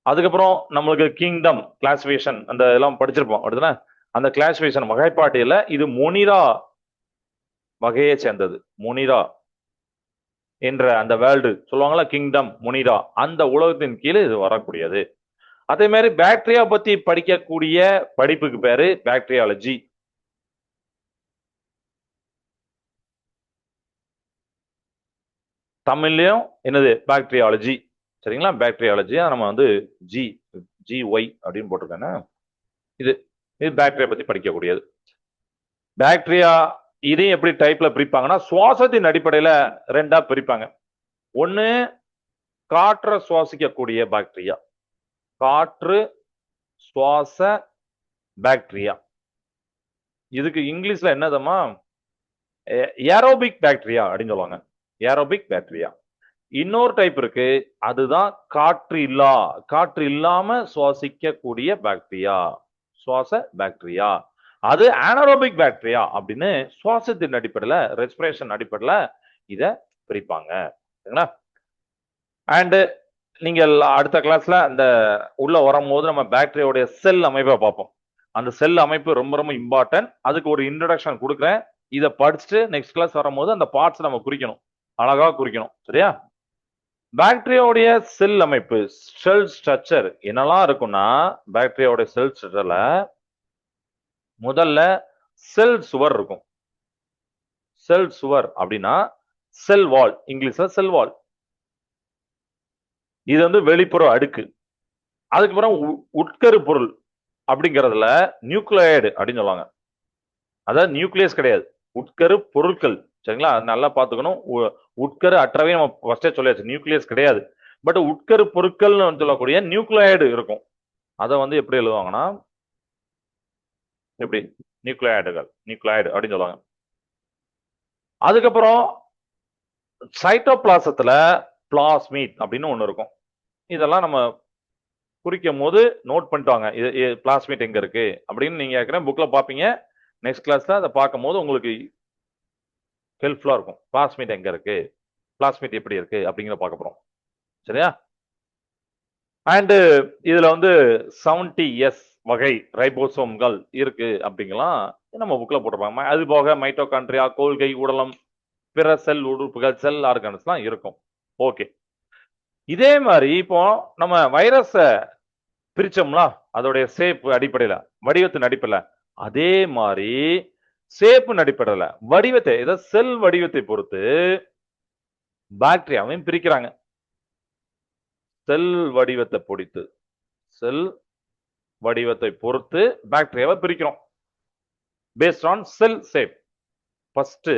அதுக்கப்புறம் நம்மளுக்கு கிங்டம் கிளாசிபிகேஷன் அந்த எல்லாம் படிச்சிருப்போம் அப்படின்னா, அந்த கிளாசிபிகேஷன் வகைப்பாட்டியல இது மொனிரா வகையை சேர்ந்தது. மொனிரா என்ற அந்த வேர்ல்டு சொல்லுவாங்களா, கிங்டம் மொனிரா, அந்த உலகத்தின் கீழே இது வரக்கூடியது. அதே மாதிரி பாக்டீரியா பத்தி படிக்கக்கூடிய படிப்புக்கு பேரு பாக்டீரியாலஜி. தமிழ்லயும் என்னது, பாக்டீரியாலஜி. சரிங்களா? பாக்டீரியாலஜி நம்ம வந்து GY அப்படின்னு போட்டிருக்கேன். இது இது பாக்டீரியா பத்தி படிக்கக்கூடியது. பாக்டீரியா இதையும் எப்படி டைப்ல பிரிப்பாங்கன்னா, சுவாசத்தின் அடிப்படையில ரெண்டா பிரிப்பாங்க. ஒண்ணு காற்றை சுவாசிக்கக்கூடிய பாக்டீரியா, காற்று சுவாச பாக்டீரியா. இதுக்கு இங்கிலீஷ்ல என்னதுமா, ஏரோபிக் பாக்டீரியா அப்படின்னு சொல்லுவாங்க. Aerobic bacteria. இன்னொரு டைப் இருக்கு, அதுதான் காற்று இல்லாம சுவாசிக்கக்கூடிய பாக்டீரியா, சுவாச பாக்டீரியா. அது ஆனரோபிக் பாக்டீரியா அப்படின்னு சுவாசத்தின் அடிப்படையில, ரெஸ்பிரேஷன் அடிப்படையில இத பிரிப்பாங்க. சரிங்களா? அண்ட் நீங்க அடுத்த கிளாஸ்ல அந்த உள்ள வரும்போது நம்ம பாக்டீரியாவுடைய செல் அமைப்பை பார்ப்போம். அந்த செல் அமைப்பு ரொம்ப ரொம்ப இம்பார்ட்டன்ட். அதுக்கு ஒரு இன்ட்ரடக்ஷன் கொடுக்குறேன். இதை படிச்சுட்டு நெக்ஸ்ட் கிளாஸ் வரும்போது அந்த பார்ட்ஸ் நம்ம குறிக்கணும், அழகா குறிக்கணும். சரியா? பாக்டீரியாவுடைய செல் அமைப்பு, செல் ஸ்ட்ரக்சர் என்னெல்லாம் இருக்கும்னா, பாக்டீரியாவுடைய செல் ஸ்ட்ரக்சர்ல முதல்ல செல் சுவர் இருக்கும். செல் சுவர் அப்படின்னா செல் வால், இங்கிலீஷ்ல செல் வால். இது வந்து வெளிப்புற அடுக்கு. அதுக்கப்புறம் உட்கரு பொருள் அப்படிங்கிறதுல நியூக்ளியைடு அப்படின்னு சொல்லுவாங்க. அதாவது நியூக்ளியஸ் கிடையாது, உட்கரு பொருட்கள். சரிங்களா? அது நல்லா பார்த்துக்கணும். உட்கரு அற்றவை நம்ம ஃபர்ஸ்டே சொல்லியாச்சு. நியூக்ளியஸ் கிடையாது. பட் உட்கரு பொருட்கள்னு சொல்லக்கூடிய நியூக்ளியாய்டு இருக்கும். அதை வந்து எப்படி எழுதுவாங்கன்னா எப்படி நியூக்ளியாய்டு அப்படின்னு சொல்லுவாங்க. அதுக்கப்புறம் சைட்டோபிளாசத்துல பிளாஸ்மிட் அப்படின்னு ஒண்ணு இருக்கும். இதெல்லாம் நம்ம குறிக்கும் போது நோட் பண்ணிட்டாங்க. பிளாஸ்மிட் எங்க இருக்கு அப்படின்னு நீங்க ஏற்கனவே புக்ல பாப்பீங்க. நெக்ஸ்ட் கிளாஸ்ல அதை பார்க்கும் போது உங்களுக்கு ஹெல்ப்ஃபுல்லா இருக்கும். பிளாஸ்மிட் எங்க இருக்கு, பிளாஸ்மிட் எப்படி இருக்கு அப்படிங்கிற பார்க்க போறோம். சரியா? அண்ட் இதுல வந்து 70S வகை ரைபோசோம்கள் இருக்கு அப்படிங்கலாம் நம்ம புக்ல போட்டிருப்பாங்க. அது போக மைட்டோகாண்ட்ரியா, கோல்கை, உடலம், பிற செல் உறுப்புகள், செல் ஆர்கன்ஸ்லாம் இருக்கும். ஓகே. இதே மாதிரி இப்போ நம்ம வைரஸ பிரிச்சோம்ல, அதோடைய சேப் அடிப்படையில, வடிவத்தின் அடிப்படையில, அதே மாதிரி சேப்பு அடிப்படையில வடிவத்தை, இதை செல் வடிவத்தை பொறுத்து பாக்டீரியாவையும் பிரிக்கிறாங்க. செல் வடிவத்தை பொறுத்து, செல் வடிவத்தை பொறுத்து பாக்டீரியாவை பிரிக்கிறோம். Based on cell shape. First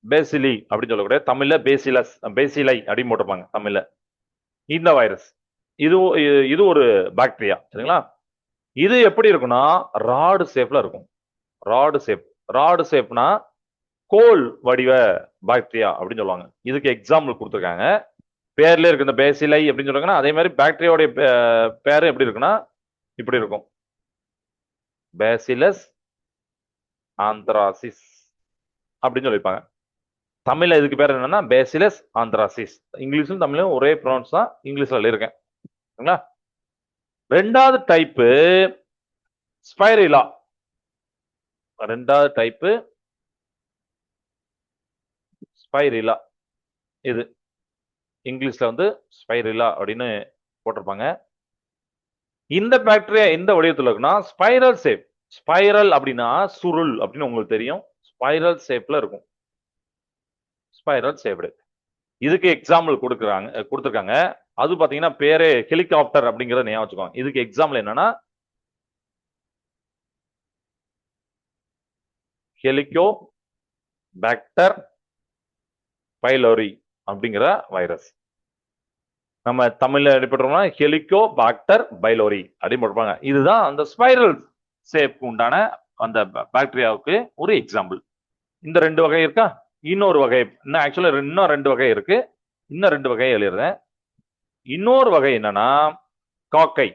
bacilli அப்படின்னு சொல்லக்கூடிய, தமிழ்ல பேசிலஸ், பேசிலை அப்படின்னு போட்டிருப்பாங்க தமிழ்ல. இந்த வைரஸ் இது ஒரு பாக்டீரியா. சரிங்களா? இது எப்படி இருக்குன்னா ராடு ஷேப்ல இருக்கும். ராடு ஷேப்னா கோல் வடிவ பாக்டீரியா அப்படின்னு சொல்லுவாங்க. இதுக்கு எக்ஸாம்பிள் கொடுத்துருக்காங்க. பேர்ல இருக்கு இந்த பேசிலை அப்படின்னு சொல்றாங்கன்னா, அதே மாதிரி பாக்டீரியாவுடைய பேரு எப்படி இருக்குன்னா இப்படி இருக்கும். பேசிலஸ் ஆந்த்ராசிஸ் அப்படின்னு சொல்லியிருப்பாங்க. தமிழ்ல இதுக்கு பேர் என்னன்னா பேசிலஸ் ஆந்த்ராசிஸ். இங்கிலீஷும் தமிழும் ஒரே ப்ரொனவுன்ஸ் தான். இங்கிலீஷ்ல இருக்கேன். சரிங்களா? ரெண்டாவது டைப்பு ஸ்பைரிலா. ரெண்டாவது டைப்பு ஸ்பைரிலா. இது இங்கிலீஷ்ல வந்து ஸ்பைரிலா அப்படின்னு போட்டிருப்பாங்க. இந்த பாக்டீரியா எந்த வடிவத்தில் இருக்குன்னா ஸ்பைரல் ஷேப். ஸ்பைரல் அப்படின்னா சுருள் அப்படின்னு உங்களுக்கு தெரியும். ஸ்பைரல் ஷேப்ல இருக்கும். Spiral shaped. இதுக்கு எக்ஸாம்பிள் கொடுத்துருக்காங்க. அது பாத்தீங்கன்னா பேரே ஹெலிகாப்டர் அப்படிங்கறத ஞாபகம் வச்சுக்கோங்க. இதுக்கு எக்ஸாம்பிள் என்னன்னா ஹெலிகோ பாக்டர் பைலோரி அப்படிங்கிற வைரஸ். நம்ம தமிழ்ல அடிப்பட்டோம்னா ஹெலிகோ பாக்டர் பைலோரி அப்படின்னு போட்டிருப்பாங்க. இதுதான் அந்த ஸ்பைரல் ஷேப் உண்டான அந்த பாக்டீரியாவுக்கு ஒரு எக்ஸாம்பிள். இந்த ரெண்டு வகை இருக்கா? இன்னொரு வகை இன்னும் ஆக்சுவலா இன்னும் ரெண்டு வகை இருக்கு. இன்னும் ரெண்டு வகையை எழுதுறேன். இன்னொரு வகை என்னன்னா காக்கை.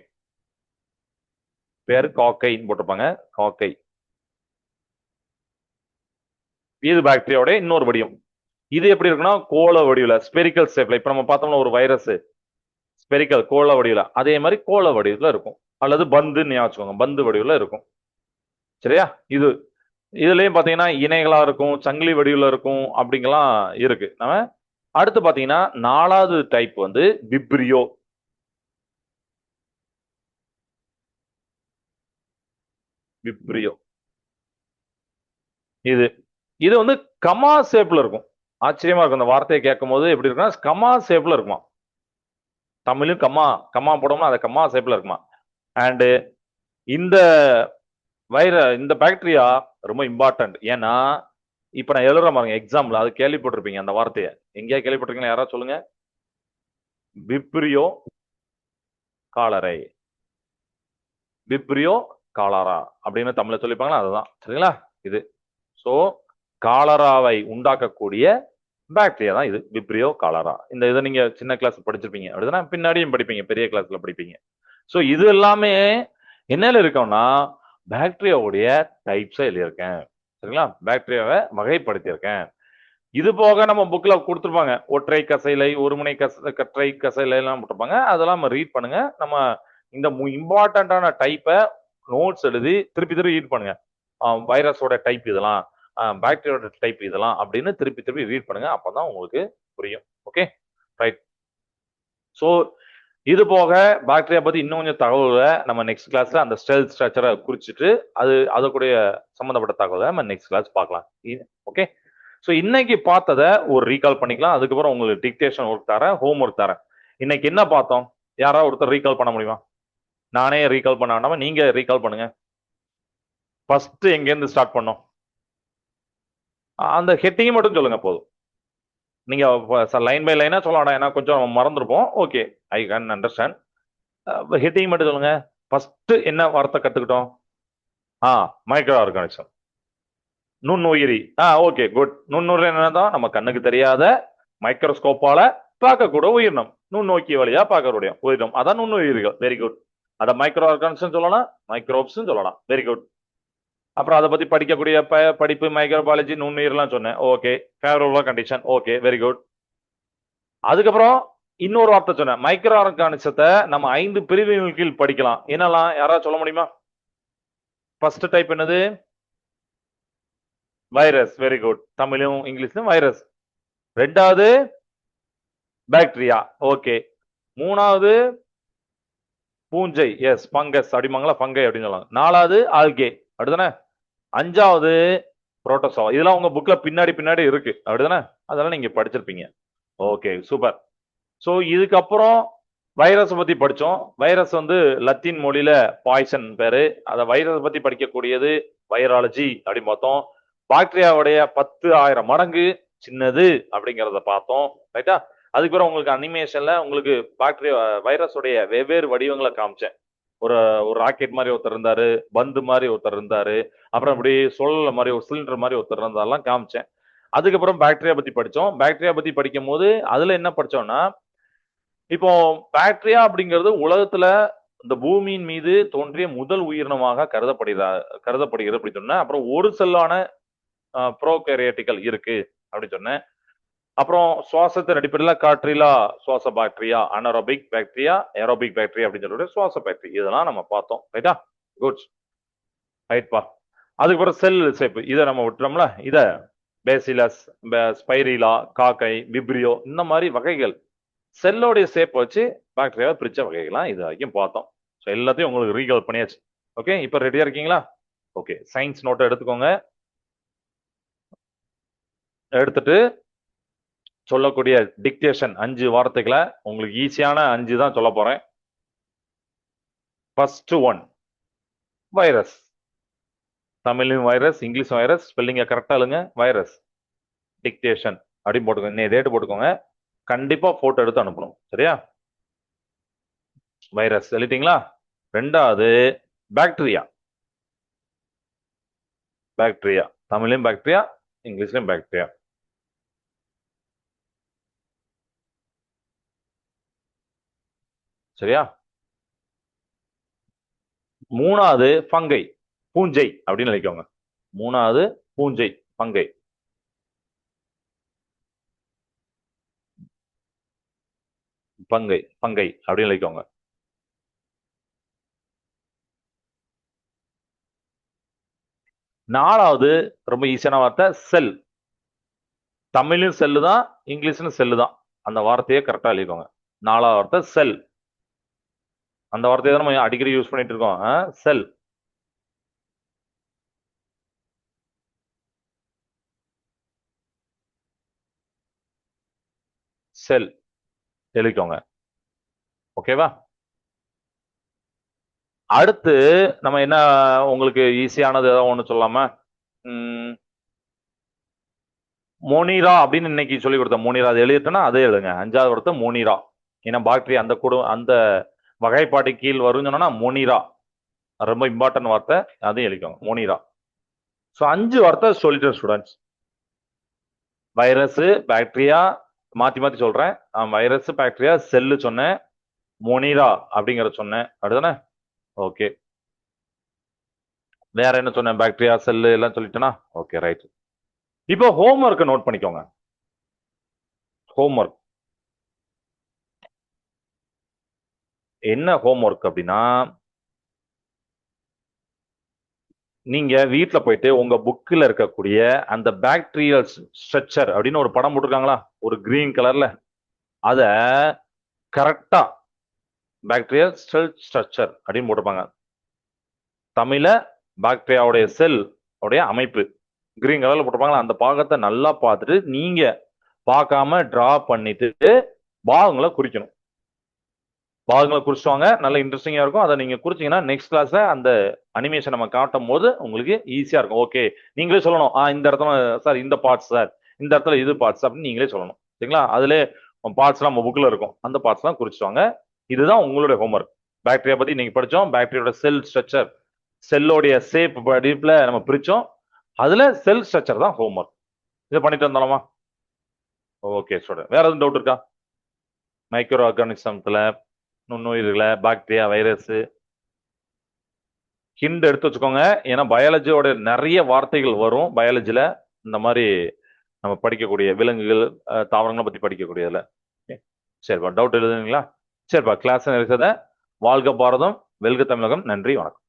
பேரு காக்கைன்னு போட்டிருப்பாங்க. காக்கை. இது பாக்டீரியாவோட இன்னொரு வடிவம். இது எப்படி இருக்குன்னா கோள வடிவில் ஸ்பெரிக்கல் ஷேப்ல. இப்ப நம்ம பார்த்தோம்னா ஒரு வைரஸ் ஸ்பெரிக்கல் கோள வடிவில், அதே மாதிரி கோள வடிவில் இருக்கும். அல்லது பந்து ஞாபகம், பந்து வடிவில் இருக்கும். சரியா? இதுலயும் பாத்தீங்கன்னா இணைகளா இருக்கும், சங்கிலி வடிவில் இருக்கும், அப்படிங்கலாம் இருக்கு. நம்ம அடுத்து பாத்தீங்கன்னா நாலாவது டைப் வந்து விப்ரியோ. விப்ரியோ இது வந்து கமா ஷேப்ல இருக்கும். ஆச்சரியமா இருக்கும். அந்த வார்த்தையை கேட்கும் போது எப்படி இருக்குன்னா கமா ஷேப்ல இருக்குமா. தமிழும் கமா கமா போடோம்னா அதை கமா ஷேப்ல இருக்குமா. அண்டு இந்த இந்த பாக்டீரியா ரொம்ப இம்பார்ட்டன்ட். ஏன்னா இப்ப நான் எழுதுற பாருங்க எக்ஸாம்பிள், அது கேள்விப்பட்டிருப்பீங்க அந்த வார்த்தையை. எங்கேயா கேள்விப்பட்டிருக்கீங்களா? யாராவது சொல்லுங்க. விப்ரியோ காலரை, விப்ரியோ காலரா அப்படின்னு தமிழ்ல சொல்லிப்பாங்களா, அதுதான். சரிங்களா? இது சோ காலராவை உண்டாக்கக்கூடிய பாக்டீரியா தான் இது விப்ரியோ காலரா. இந்த இதை நீங்க சின்ன கிளாஸ் படிச்சிருப்பீங்க, அப்படிதானே? பின்னாடியும் படிப்பீங்க, பெரிய கிளாஸ்ல படிப்பீங்க. சோ இது எல்லாமே என்னல இருக்கோம்னா பாக்டீரியாவுடைய டைப்ஸை எழுதியிருக்கேன். சரிங்களா? பாக்டீரியாவை வகைப்படுத்தியிருக்கேன். இது போக நம்ம புக்ல கொடுத்துருப்பாங்க ஒற்றை கசைலை, ஒருமுனை கற்றை கசைலை எல்லாம் போட்டிருப்பாங்க. அதெல்லாம் நம்ம ரீட் பண்ணுங்க. நம்ம இந்த இம்பார்ட்டன்டான டைப்பை நோட்ஸ் எழுதி திருப்பி ரீட் பண்ணுங்க. வைரஸோட டைப் இதெல்லாம், பாக்டீரியாவோட டைப் இதெல்லாம் அப்படின்னு திருப்பி ரீட் பண்ணுங்க. அப்பதான் உங்களுக்கு புரியும். Okay, right. ஸோ இது போக பாக்டீரியா பத்தி இன்னும் கொஞ்சம் தகவல்களை நம்ம நெக்ஸ்ட் கிளாஸ்ல அந்த ஸ்டெல் ஸ்ட்ரக்சரை குறிச்சிட்டு அதோடைய சம்பந்தப்பட்ட தகவலை நம்ம நெக்ஸ்ட் கிளாஸ் பார்க்கலாம். ஓகே. ஸோ இன்னைக்கு பார்த்ததை ஒரு ரீகால் பண்ணிக்கலாம். அதுக்கப்புறம் உங்களுக்கு டிக்டேஷன் ஒர்க் தரேன், ஹோம் ஒர்க் தரேன். இன்னைக்கு என்ன பார்த்தோம்? யாராவது ஒருத்தர் ரீகால் பண்ண முடியுமா? நானே ரீகால் பண்ண வேண்டாமா, நீங்க ரீகால் பண்ணுங்க. ஃபர்ஸ்ட் எங்க இருந்து ஸ்டார்ட் பண்ணோம்? அந்த ஹெட்டிங் மட்டும் சொல்லுங்க போதும். நீங்க லைன் பை லைனா சொல்ல வேண்டாம், ஏன்னா கொஞ்சம் மறந்துருப்போம். Okay, I can understand. Heading மட்டும் சொல்லுங்க. ஃபர்ஸ்ட் என்ன வார்த்தை கத்துக்கிட்டோம்? மைக்ரோ ஆர்கானிசம், நுண்ணுயிரி. Okay, good. நுண்ணுயிரி என்னதான் நம்ம கண்ணுக்கு தெரியாத மைக்ரோஸ்கோப்பால பார்க்கக்கூட உயிரினம், நுண்ணோக்கி வழியா பார்க்கக்கூடிய உயிரினம், அதான் நுண்ணுயிரிகள். Very good. அதை மைக்ரோ ஆர்கானிசம் சொல்லலாம், மைக்ரோப்ஸ் சொல்லலாம். Very good. அப்புறம் அதை பத்தி படிக்கக்கூடிய படிப்பு மைக்ரோபாலஜி, நுண்ணுயிர்லாம் சொன்னேன். Okay, favourable condition. Okay, very good. அதுக்கப்புறம் இன்னொரு வார்த்தை சொன்னேன், மைக்ரோ ஆர்கானிசத்தை நம்ம 5 பிரிவுகள் கீழ் படிக்கலாம். என்னலாம் யாராவது சொல்ல முடியுமா? ஃபர்ஸ்ட் டைப் என்னது? வைரஸ். Very good. தமிழும் இங்கிலீஷ்லயும் வைரஸ். ரெண்டாவது பாக்டீரியா. ஓகே. மூணாவது பூஞ்சை. எஸ், பங்கஸ் அப்படிமாங்களா, பங்கை அப்படின்னு சொல்லலாம். நாலாவது ஆல்கே. அப்படிதானே? அஞ்சாவது புரோட்டோசோ. இதெல்லாம் உங்க புக்ல பின்னாடி பின்னாடி இருக்கு, அப்படிதானே? அதெல்லாம் நீங்க படிச்சிருப்பீங்க. Okay, super. சோ இதுக்கப்புறம் வைரஸ் பத்தி படிச்சோம். வைரஸ் வந்து லத்தீன் மொழியில பாய்சன் பேரு. அத வைரஸ் பத்தி படிக்கக்கூடியது வைராலஜி அப்படின்னு பார்த்தோம். பாக்டீரியாவுடைய 10,000 மடங்கு சின்னது அப்படிங்கிறத பார்த்தோம். ரைட்டா? அதுக்கப்புறம் உங்களுக்கு அனிமேஷன்ல உங்களுக்கு பாக்டீரியா வைரஸுடைய வெவ்வேறு வடிவங்களை காமிச்சேன். ஒரு ஒரு ராக்கெட் மாதிரி ஒருத்தர் இருந்தாரு, பந்து மாதிரி ஒருத்தர் இருந்தாரு, அப்புறம் இப்படி சுழல மாதிரி ஒரு சிலிண்டர் மாதிரி ஒருத்தர் இருந்தாரெல்லாம் காமிச்சேன். அதுக்கப்புறம் பாக்டீரியா பத்தி படிச்சோம். பாக்டீரியா பத்தி படிக்கும் போது அதுல என்ன படிச்சோம்னா, இப்போ பாக்டீரியா அப்படிங்கிறது உலகத்துல இந்த பூமியின் மீது தோன்றிய முதல் உயிரினமாக கருதப்படுகிறது அப்படி சொன்னேன். அப்புறம் ஒரு செல்லான ப்ரோகேரியாட்டிகள் இருக்கு அப்படி சொன்னேன். அப்புறம் சுவாசத்தின் அடிப்படையில் காற்றிலா சுவாச bacteria, anaerobic bacteria, aerobic bacteria அப்படின்னு சொல்லிட்டு சுவாச பாக்டீரியா இதெல்லாம் நம்ம பார்த்தோம். ரைட்டா? குட். ரைட்பா. அதுக்கப்புறம் செல் ஷேப் இதை நம்ம விட்டுறோம்ல. இத பேசிலஸ், ஸ்பைரிலா, காக்கை, விப்ரியோ, இந்த மாதிரி வகைகள் செல்லோடைய ஷேப் வச்சு பாக்டீரியாவை பிரிச்ச வகைகள்லாம் இது வரைக்கும் பார்த்தோம். ஸோ எல்லாத்தையும் உங்களுக்கு ரீகால் பண்ணியாச்சு. ஓகே, இப்போ ரெடியா இருக்கீங்களா? ஓகே, சயின்ஸ் நோட்டை எடுத்துக்கோங்க. எடுத்துட்டு சொல்லக்கூடிய டிக்டேஷன் 5 வார்த்தைகளை உங்களுக்கு ஈஸியான 5 தான் சொல்ல போறேன். First one virus. தமிழ்லையும் வைரஸ், இங்கிலீஷ் வைரஸ், ஸ்பெல்லிங்க கரெக்டா இல்லைங்க. வைரஸ் டிக்டேஷன் அப்படின்னு போட்டுக்கோங்க. டேட் போட்டுக்கோங்க. கண்டிப்பா போட்டோ எடுத்து அனுப்பணும். சரியா? வைரஸ் எழுதிட்டீங்களா? ரெண்டாவது பாக்டீரியா. பாக்டீரியா தமிழ்லையும் பாக்டீரியா, இங்கிலீஷ்லயும் பாக்டீரியா. சரியா? மூணாவது பங்கை, பூஞ்சை அப்படின்னு நினைக்கோங்க. மூணாவது பூஞ்சை, பங்கை. பங்கை, பங்கை அப்படின்னு நினைக்கோங்க. நாலாவது ரொம்ப ஈஸியான வார்த்தை செல். தமிழும் செல்லு தான், இங்கிலீஷ்லும் செல்லு தான். அந்த வார்த்தையை கரெக்டா எழுதிக்கோங்க. நாலாவது வார்த்தை செல். அந்த வார்த்தையை தான் நம்ம அடிக்கடி யூஸ் பண்ணிட்டு இருக்கோம். செல். செல் எழுதிக்கோங்க. ஓகேவா? அடுத்து நம்ம என்ன உங்களுக்கு ஈஸியானது ஏதாவது ஒண்ணு சொல்லாம, மோனிரா அப்படின்னு இன்னைக்கு சொல்லி கொடுத்தேன். மோனிரா அது எழுதிட்டேன்னா அதே எழுதுங்க. அஞ்சாவது வார்த்தை மோனிரா. ஏன்னா பாக்டீரியா அந்த அந்த வகைப்பாட்டு கீழ் வரும்னு சொன்னா மோனிரா ரொம்ப இம்பார்ட்டன்ட் வார்த்தை, அதையும் எழுதிக்கோங்க. மோனிரா. ஸோ 5 வார்த்தை சொல்லிட்டேன் ஸ்டூடெண்ட்ஸ். வைரஸ், பாக்டீரியா, மாத்தி மாத்தி சொல்றேன். வைரஸ், பாக்டீரியா, செல்லு சொன்னேன், மோனிரா அப்படிங்கிற சொன்னேன். அப்படிதானே? ஓகே. வேற என்ன சொன்னேன்? பாக்டீரியா, செல்லு எல்லாம் சொல்லிட்டேனா? Okay, right. இப்போ ஹோம்ஒர்க்கை நோட் பண்ணிக்கோங்க. ஹோம்ஒர்க் என்ன? ஹோம்ஒர்க் அப்படின்னா, நீங்க வீட்டுல போயிட்டு உங்க புக்ல இருக்கக்கூடிய அந்த பாக்டீரியல் ஸ்ட்ரக்சர் அப்படின்னு ஒரு படம் போட்டிருக்காங்களா, ஒரு கிரீன் கலர்ல, அத கரெக்டா பாக்டீரியல் செல் ஸ்ட்ரக்சர் அப்படின்னு போட்டிருப்பாங்க. தமிழ பாக்டீரியாவுடைய செல் உடைய அமைப்பு கிரீன் கலர்ல போட்டிருப்பாங்களா, அந்த பாகத்தை நல்லா பார்த்துட்டு நீங்க பார்க்காம டிரா பண்ணிட்டு பாகங்களை குறிக்கணும். பாகங்களை குறிச்சுவாங்க. நல்ல இன்ட்ரெஸ்டிங்கா இருக்கும். அதை நீங்க குறிச்சீங்கன்னா நெக்ஸ்ட் கிளாஸ்ல அந்த அனிமேஷன் நம்ம காட்டும் போது உங்களுக்கு ஈஸியா இருக்கும். ஓகே, நீங்களே சொல்லணும். இந்த இடத்துல சார் இந்த பார்ட்ஸ் சார், இந்த இடத்துல இது பார்ட்ஸ் அப்படின்னு நீங்களே சொல்லணும். சரிங்களா? அதுல பார்ட்ஸ்லாம் நம்ம புக்ல இருக்கும். அந்த பார்ட்ஸ்லாம் குறிச்சுவாங்க. இதுதான் உங்களுடைய ஹோம்ஒர்க். பாக்டீரியா பத்தி நீங்க படிச்சோம். பாக்டீரியோட செல் ஸ்ட்ரக்சர், செல்லோடைய ஷேப் படிப்புல நம்ம பிரிச்சோம். அதுல செல் ஸ்ட்ரக்சர் தான் ஹோம்ஒர்க். இதை பண்ணிட்டு வந்தாலுமா? Okay student. வேற எதுவும் டவுட் இருக்கா? மைக்ரோ ஆர்கானிசம்ல நுண்ணுயிர்களை, பாக்டீரியா, வைரஸ் ஹிண்ட் எடுத்து வச்சுக்கோங்க. ஏன்னா பயாலஜியோட நிறைய வார்த்தைகள் வரும். பயாலஜில இந்த மாதிரி நம்ம படிக்கக்கூடிய விலங்குகள், தாவரங்களை பத்தி படிக்கக்கூடியதுல. சரிப்பா, டவுட் எழுதுங்களா? சரிப்பா, கிளாஸ் இருக்கிறத வாழ்க பாரதம், வெல்க தமிழகம். நன்றி, வணக்கம்.